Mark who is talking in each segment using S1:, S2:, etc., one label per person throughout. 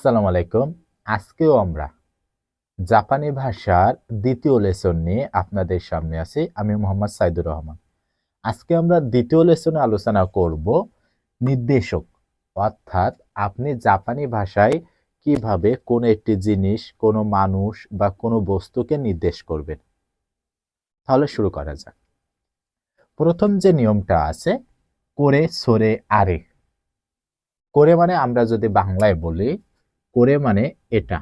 S1: আসসালামু আলাইকুম। আজকেও আমরা জাপানি ভাষার দ্বিতীয় লেসন নিয়ে আপনাদের সামনে আছি। আমি মোহাম্মদ সাইদুর রহমান। আজকে আমরা দ্বিতীয় লেসনে আলোচনা করব নির্দেশক। অর্থাৎ আপনি জাপানি ভাষায় কিভাবে কোনো একটি জিনিস, কোনো মানুষ বা কোনো বস্তুকে নির্দেশ করবেন। তাহলে শুরু করা যাক। প্রথম যে নিয়মটা আছে, করে, সরে, আরে। করে মানে আমরা যদি বাংলায় বলি, করে মানে এটা,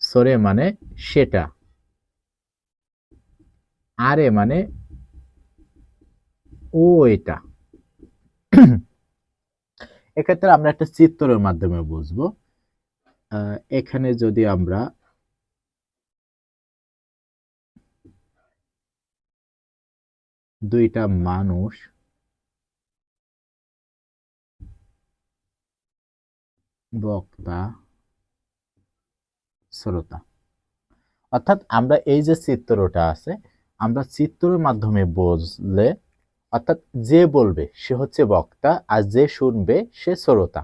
S1: সরে মানে সেটা, আরে মানে ও এটা। এক্ষেত্রে আমরা একটা চিত্রের মাধ্যমে বুঝবো। এখানে যদি আমরা দুইটা মানুষ, বক্তা, শ্রোতা, অর্থাৎ আমরা এই যে চিত্রটা আছে, আমরা চিত্রের মাধ্যমে বুঝলে, অর্থাৎ যে বলবে সে হচ্ছে বক্তা আর যে শুনবে সে শ্রোতা।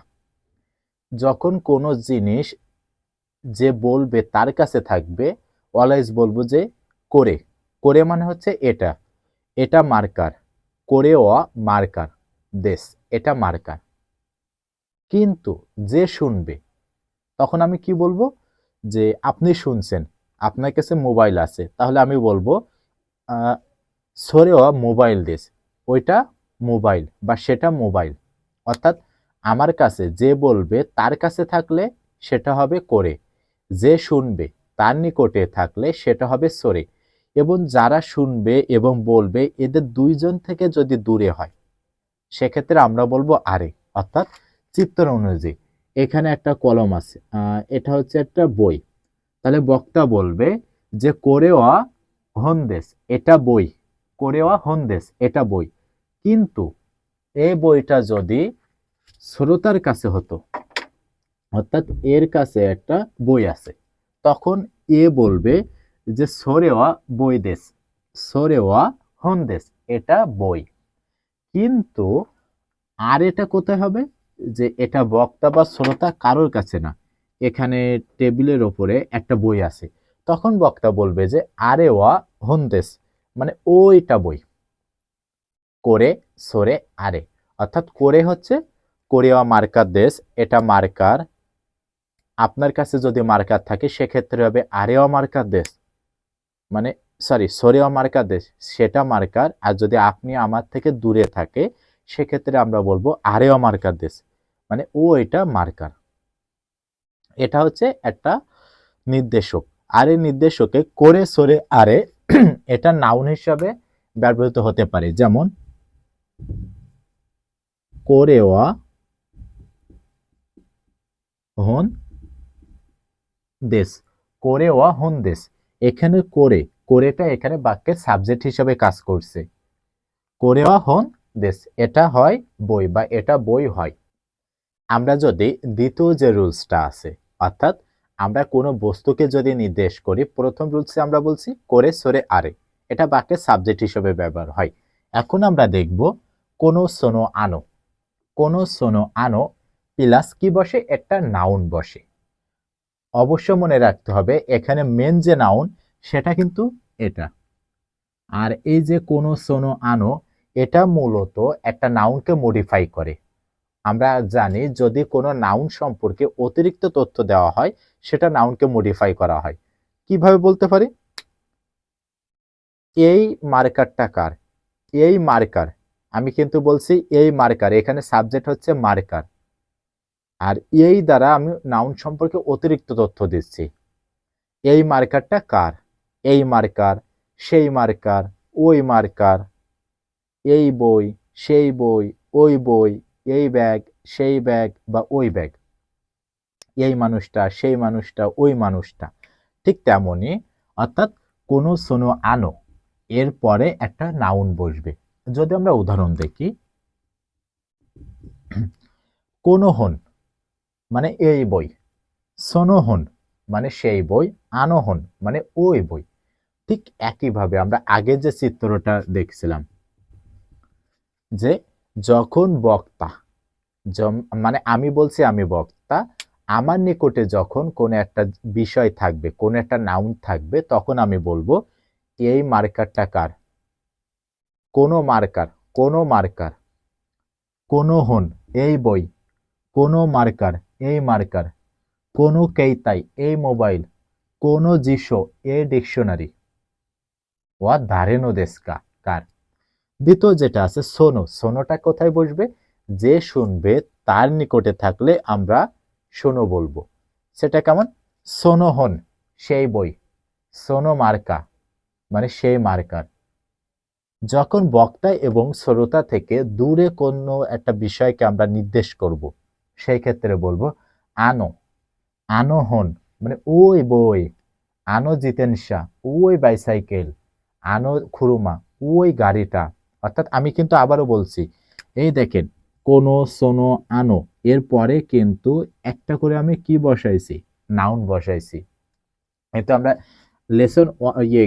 S1: যখন কোনো জিনিস যে বলবে তার কাছে থাকবে, অলওয়েজ বলবো যে করে। করে মানে হচ্ছে এটা, এটা মার্কার, করে ও মার্কার, দেশ, এটা মার্কার। কিন্তু যে শুনবে, তখন আমি কি বলবো? যে আপনি শুনছেন, আপনার কাছে মোবাইল আছে, তাহলে আমি বলবো সরেও মোবাইল দেশ, ওইটা মোবাইল বা সেটা মোবাইল। অর্থাৎ আমার কাছে যে বলবে তার কাছে থাকলে সেটা হবে করে, যে শুনবে তার নিকটে থাকলে সেটা হবে সরে। এবং যারা শুনবে এবং বলবে এদের দুইজন থেকে যদি দূরে হয়, সেক্ষেত্রে আমরা বলবো আরে। অর্থাৎ চিত্র অনুযায়ী এখানে একটা কলম আছে, এটা হচ্ছে একটা বই, তাহলে বক্তা বলবে যে কোরেওয়া হন্দেস, এটা বই, কোরেওয়া হন্দেস, এটা বই। কিন্তু এই বইটা যদি শ্রোতার কাছে হতো, অর্থাৎ এর কাছে একটা বই আছে, তখন এ বলবে যে সোরেওয়া বই দেশ, সোরেওয়া হন্দেস, এটা বই। কিন্তু আর এটা কোথায় হবে? যে এটা বক্তা বা শ্রোতা কারোর কাছে না, এখানে টেবিলের ওপরে একটা বই আছে, তখন বক্তা বলবে যে আরে ওয়া হন্দেস, মানে ওইটা বই। করে, সরে, আরে। অর্থাৎ করে হচ্ছে কোরিয়া মার্কার দেশ, এটা মার্কার। আপনার কাছে যদি মার্কার থাকে সেক্ষেত্রে হবে আরেওয়া মার্কার দেশ, মানে সরি সরেওয়া মার্কার দেশ, সেটা মার্কার। আর যদি আপনি আমার থেকে দূরে থাকে সেক্ষেত্রে আমরা বলবো আরেওয়া মার্কার দেশ, মানে ও এটা মার্কার। এটা হচ্ছে একটা নির্দেশক। আর এই নির্দেশকে করে, সরে, আরে এটা নাউন হিসাবে ব্যবহৃত হতে পারে। যেমন কোরেওয়া হন দেশ, কোরেওয়া হন দেশ। এখানে করে, কোরেটা এখানে বাক্যের সাবজেক্ট হিসাবে কাজ করছে। কোরেওয়া হন দেশ, এটা হয় বই বা এটা বই হয়। আমরা যদি দ্বিতীয় যে রুলসটা আছে, অর্থাৎ আমরা কোনো বস্তুকে যদি নির্দেশ করি, প্রথম রুলসে আমরা বলছি করে, সরে, আরে, এটা বাক্যের সাবজেক্ট হিসেবে ব্যবহার হয়। এখন আমরা দেখব কোনো সোনো আনো। কোনো সোনো আনো প্লাস কি বসে? একটা নাউন বসে। অবশ্য মনে রাখতে হবে এখানে মেন যে নাউন সেটা কিন্তু এটা। আর এই যে কোনো সোনো আনো, এটা মূলত একটা নাউনকে মডিফাই করে। আমরা জানি যদি কোনো নাউন সম্পর্কে অতিরিক্ত তথ্য দেওয়া হয়, সেটা নাউনকে মডিফাই করা হয়। কিভাবে বলতে পারি? এই মার্কারটা কার? এই মার্কার, আমি কিন্তু বলছি এই মার্কার, এখানে সাবজেক্ট হচ্ছে মার্কার। আর এই দ্বারা আমি নাউন সম্পর্কে অতিরিক্ত তথ্য দিচ্ছি। এই মার্কারটা কার? এই মার্কার, সেই মার্কার, ওই মার্কার, এই বই, সেই বই, ওই বই, এই ব্যাগ, সেই ব্যাগ বা ওই ব্যাগ, এই মানুষটা, সেই মানুষটা, ওই মানুষটা। ঠিক তেমনই, অর্থাৎ কোনো সোনো আনো এর পরে একটা নাউন বসবে। যদি আমরা উদাহরণ দেখি, কোনো হন মানে এই বই, সোনো হন মানে সেই বই, আনো হন মানে ওই বই। ঠিক একইভাবে আমরা আগে যে চিত্রটা দেখছিলাম, যে যখন বক্তা মানে আমি বলছি, আমি বক্তা, আমার নিকটে যখন কোনো একটা বিষয় থাকবে, কোনো একটা নাউন থাকবে, তখন আমি বলবো এই মার্কারটা কার। কোনো মার্কার, কোনো মার্কার, কোনো হন এই বই, কোনো মার্কার এই মার্কার, কোনো কেইতাই এই মোবাইল, কোনো জিশো এই ডিকশনারি। ওয়া ধারেনো দেশকা কার। দ্বিতীয় যেটা আছে সোনো, সোনোটা কোথায় বসবে? যে শুনবে তার নিকটে থাকলে আমরা শোনো বলবো। সেটা কেমন? সোনো হন সেই বই, সোনো মার্কা মানে সেই মার্কার। যখন বক্তা এবং শ্রোতা থেকে দূরে কোনো একটা বিষয়কে আমরা নির্দেশ করব, সেই ক্ষেত্রে বলবো আনো, আনো হন মানে ওই বই, আনো জিতেনশা ওই বাইসাইকেল, আনো খুরুমা ওই গাড়িটা। অর্থাৎ আমি কিন্তু আবারও বলছি, এই দেখেন কোনো সোনো আনো এর পরে কিন্তু একটা করে আমি কি বসাইছি? নাউন বসাইছি। কিন্তু আমরা লেসন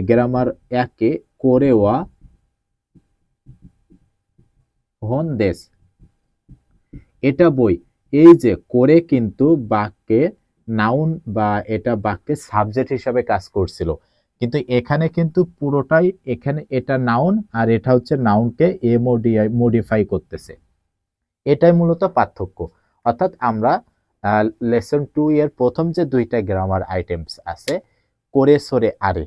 S1: গ্রামার 1 এ করে ওয়া হন দেশ, এটা বই। এই যে করে কিন্তু বাক্যে নাউন বা এটা বাক্যে সাবজেক্ট হিসাবে কাজ করছিল, কিন্তু এখানে কিন্তু পুরোটাই এখানে এটা নাউন আর এটা হচ্ছে নাউনকে মডিফাই করতেছে। এটাই মূলত পার্থক্য। অর্থাৎ আমরা লেসন 2 এর প্রথম যে দুইটা গ্রামার আইটেমস আছে, করে সরে আরে,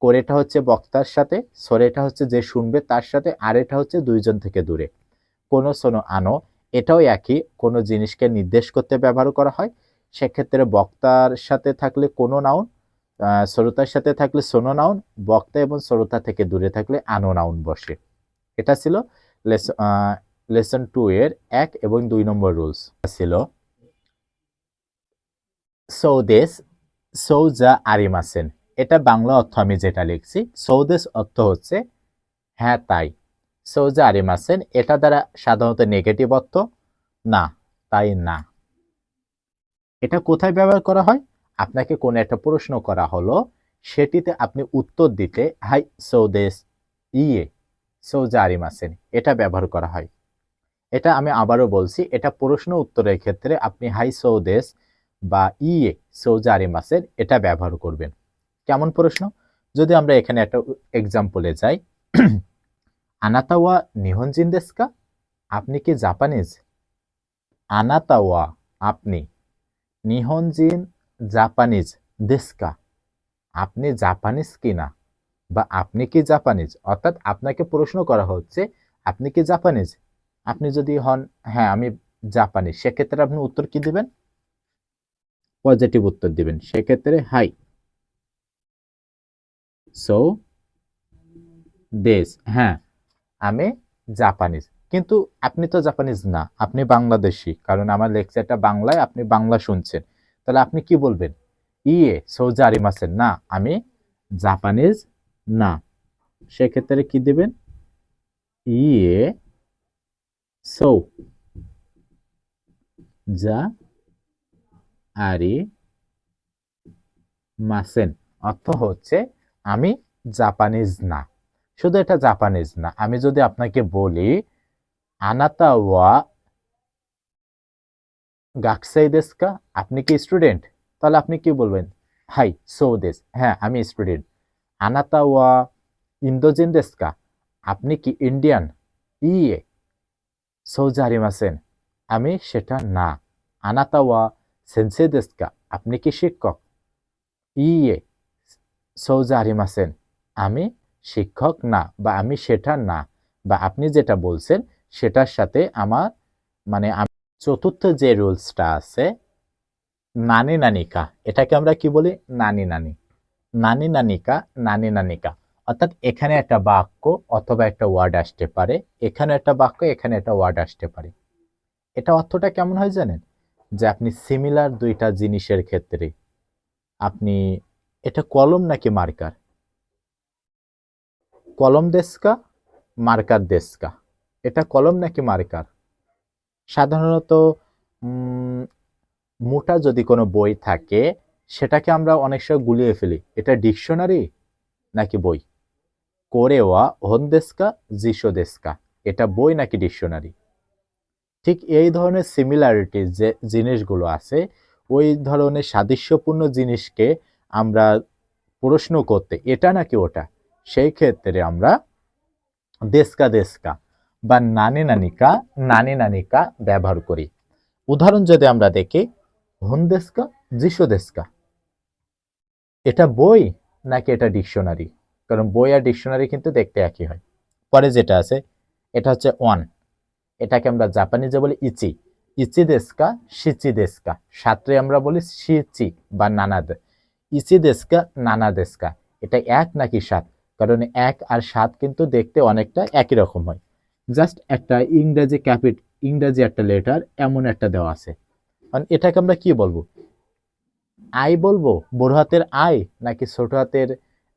S1: করেটা হচ্ছে বক্তার সাথে, সরেটা হচ্ছে যে শুনবে তার সাথে, আর এটা হচ্ছে দুইজন থেকে দূরে। কোনো সোনো আনো এটাও একই, কোনো জিনিসকে নির্দেশ করতে ব্যবহার করা হয়। সেক্ষেত্রে বক্তার সাথে থাকলে কোনো নাউন, শ্রোতার সাথে থাকলে সোনো নাউন, বক্তা এবং শ্রোতা থেকে দূরে থাকলে আনো নাউন বসে। এটা ছিল লেসন 2 এর 1 এবং 2 নম্বর রুলস। ছিল সৌদেশ সৌজা আরিমাসেন, এটা বাংলা অর্থ আমি যেটা লিখছি। সৌদেশ অর্থ হচ্ছে হ্যাঁ তাই, সৌজা আরিমাসেন এটা দ্বারা সাধারণত নেগেটিভ অর্থ, না তাই না। এটা কোথায় ব্যবহার করা হয়? আপনাকে কোনো একটা প্রশ্ন করা হলো, সেটিতে আপনি উত্তর দিতে হাই সৌদেশ ইয়ে সৌজা আরিমাসেন এটা ব্যবহার করা হয়। এটা আমি আবারও বলছি, এটা প্রশ্ন উত্তরের ক্ষেত্রে আপনি হাই সৌদেশ বা ইয়ে সৌজা আরিমাসেন এটা ব্যবহার করবেন। কেমন প্রশ্ন? যদি আমরা এখানে একটা এক্সাম্পলে যাই, আনাতাওয়া নিহনজিন দেশকা, আপনি কি জাপানিজ? আনাতাওয়া আপনি, নিহনজিন জাপানিজ, দেশকা আপনি জাপানিজ কিনা বা আপনি কি জাপানিজ। অর্থাৎ আপনাকে প্রশ্ন করা হচ্ছে আপনি কি জাপানিজ। আপনি যদি হন হ্যাঁ আমি জাপানিজ, সেক্ষেত্রে আপনি উত্তর কি দিবেন? পজিটিভ উত্তর দিবেন। সেক্ষেত্রে হাই সো দেশ, হ্যাঁ আমি জাপানিজ। কিন্তু আপনি তো জাপানিজ না, আপনি বাংলাদেশি, কারণ আমার লেকচারটা বাংলায়, আপনি বাংলা শুনছেন। তাহলে আপনি কি বলবেন? ইয়ে সৌজা আরিমাসেন, না আমি জাপানিজ না। সেক্ষেত্রে কি দিবেন? ইয়ে সৌ যা আরি মাসেন অর্থ হচ্ছে আমি জাপানিজ না। শুধু এটা জাপানিজ না, আমি যদি আপনাকে বলি আনাতা ওয়া গাকসাই দেশকা, আপনি কি স্টুডেন্ট, তাহলে আপনি কি বলবেন? হাই সো দেশ, হ্যাঁ আমি স্টুডেন্ট। আনাতা ওয়া ইন্দোজিন দেশকা, আপনি কি ইন্ডিয়ান? ইয়ে সৌজা আরিমাসেন, আমি সেটা না। আনাতা ওয়া সেন্সে দেশকা, আপনি কি শিক্ষক? ইয়ে সৌজা আরিমাসেন, আমি শিক্ষক না বা আমি সেটা না, বা আপনি যেটা বলছেন সেটার সাথে আমার মানে চতুর্থ যে রুলসটা আছে নানি নানিকা, এটাকে আমরা কি বলি? নানি নানি, নানি নানিকা, নানি নানিকা। অর্থাৎ এখানে একটা বাক্য অথবা একটা ওয়ার্ড আসতে পারে, এখানে একটা বাক্য, এখানে একটা ওয়ার্ড আসতে পারে। এটা অর্থটা কেমন হয় জানেন? যে আপনি সিমিলার দুইটা জিনিসের ক্ষেত্রে আপনি, এটা কলম নাকি মার্কার? কলম দেশকা, মার্কার দেশকা, এটা কলম নাকি মার্কার? সাধারণত মোটা যদি কোনো বই থাকে, সেটাকে আমরা অনেক সময় গুলিয়ে ফেলি, এটা ডিকশনারি নাকি বই? কোরেওয়া হন দেশকা জিশো দেশকা, এটা বই নাকি ডিকশনারি? ঠিক এই ধরনের সিমিলারিটি যে জিনিসগুলো আছে, ওই ধরনের সাদৃশ্যপূর্ণ জিনিসকে আমরা প্রশ্ন করতে এটা নাকি ওটা, সেই ক্ষেত্রে আমরা দেশকা দেশকা বা নানি নানিকা নানি নানিকা ব্যবহার করি। উদাহরণ যদি আমরা দেখি, হুন দেশকা যিশু দেশকা, এটা বই নাকি এটা ডিকশনারি? কারণ বই আর ডিকশনারি কিন্তু দেখতে একই হয়। পরে যেটা আছে এটা হচ্ছে ওয়ান, এটাকে আমরা জাপানিজে বলি ইচি। ইচি দেশকা শিচি দেশকা, সাত্রে আমরা বলি শিচি বা নানাদ। ইচি দেশকা নানা দেশকা, এটা এক নাকি সাত? কারণ এক আর সাত কিন্তু দেখতে অনেকটা একই রকম হয়, জাস্ট একটা ইংরেজি একটা লেটার এমন একটা দেওয়া আছে। কারণ এটাকে আমরা কি বলবো, আই বলবো, বড় হাতের আই নাকি ছোট হাতের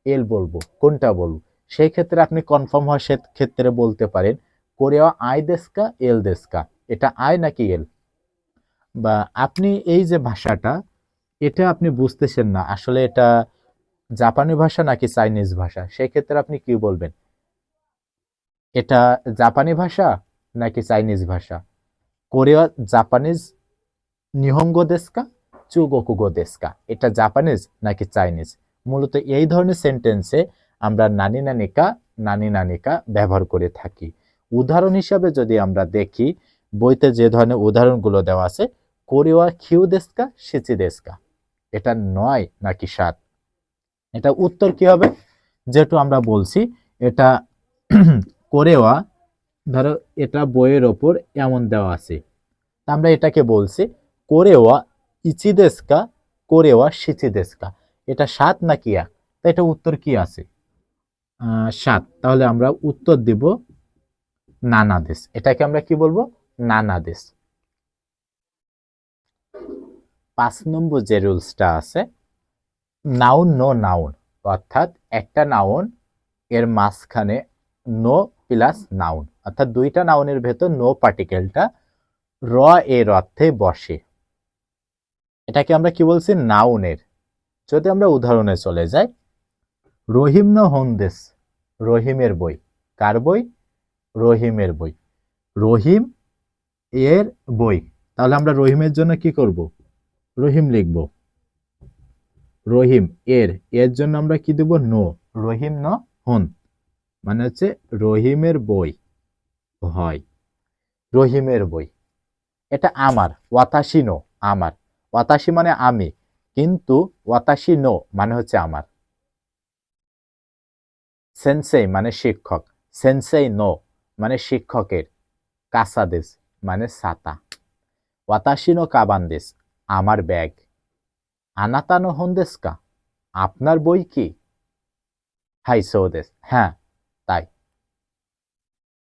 S1: এল বলবো, কোনটা বলবো? সেই ক্ষেত্রে আপনি কনফার্ম হওয়ার ক্ষেত্রে বলতে পারেন কোরিয়া আই দেশকা এল দেশকা, এটা আই নাকি এল। বা আপনি এই যে ভাষাটা, এটা আপনি বুঝতেছেন না আসলে এটা জাপানি ভাষা নাকি চাইনিজ ভাষা, সেই ক্ষেত্রে আপনি কি বলবেন, এটা জাপানি ভাষা নাকি চাইনিজ ভাষা? কোরিয়া জাপানিজ নিহঙ্গো দেশকা চুগোকুগো দেশকা, এটা জাপানিজ নাকি চাইনিজ? মূলত এই ধরনের সেন্টেন্সে আমরা নানি নানিকা নানি নানিকা ব্যবহার করে থাকি। উদাহরণ হিসাবে যদি আমরা দেখি, বইতে যে ধরনের উদাহরণগুলো দেওয়া আছে, কোরিয়া খিউ দেশকা শিচি দেশকা, এটা 9 নাকি 7? এটা উত্তর কি হবে? যেহেতু আমরা বলছি এটা কোরিয়া, ধরো এটা বইয়ের ওপর এমন দেওয়া আছে, আমরা এটাকে বলছি কোরেওয়া ইচি দেশকা কোরেওয়া শিচি দেশকা, এটা 7 নাকি 1? তাই এটা উত্তর কি আছে? 7। তাহলে আমরা উত্তর দিব নানা দেশ, এটাকে আমরা কি বলবো, নানা দেশ। 5 নম্বর যে রুলসটা আছে, নাউন নো নাউন, অর্থাৎ একটা নাউন এর মাঝখানে নো প্লাস নাউন, অর্থাৎ দুইটা নাউনের ভেতর নো পার্টিকেলটা র এর অর্থে বসে, এটাকে আমরা কি বলছি, নাউনের। যদি আমরা উদাহরণে চলে যাই, রহিম ন হন্দেস, রহিমের বই, কার বই? রহিমের বই, রহিম এর বই। তাহলে আমরা রহিমের জন্য কি করব, রহিম লিখব। রহিম এর, এর জন্য আমরা কি দেব, নো। রহিম ন হন মানে হচ্ছে রহিমের বই হয়, রহিমের বই। এটা আমার, ওয়াতাশি নো, আমার। ওয়াতাশি মানে আমি, কিন্তু ওয়াতাশি নো মানে হচ্ছে আমার। সেনসেই মানে শিক্ষক, সেনসেই নো মানে শিক্ষকের, কাসাদেস মানে ছাতা, ওয়াতাশি নো কাবান দেস আমার ব্যাগ, আনাতা নো হন্দেস্কা আপনার বই কি, হাই সৌদেস হ্যাঁ তাই।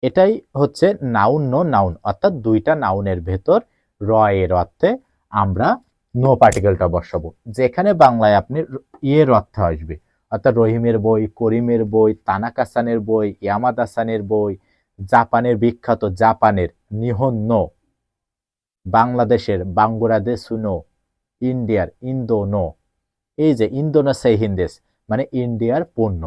S1: এটাই হচ্ছে নাউন নো নাউন, অর্থাৎ দুইটা নাউনের ভেতর র এর অর্থে আমরা নো পার্টিকেলটা বসাবো, যেখানে বাংলায় আপনি এর অর্থ আসবে, অর্থাৎ রহিমের বই, করিমের বই, তানাকাসানের বই, ইয়ামাদাসানের বই, জাপানের বিখ্যাত জাপানের নিহন নো, বাংলাদেশের বাঙ্গুরাদেশু নো, ইন্ডিয়ার ইন্দো নো। এই যে ইন্দোনেশিয়া হিন্দেশ মানে ইন্ডিয়ার পণ্য।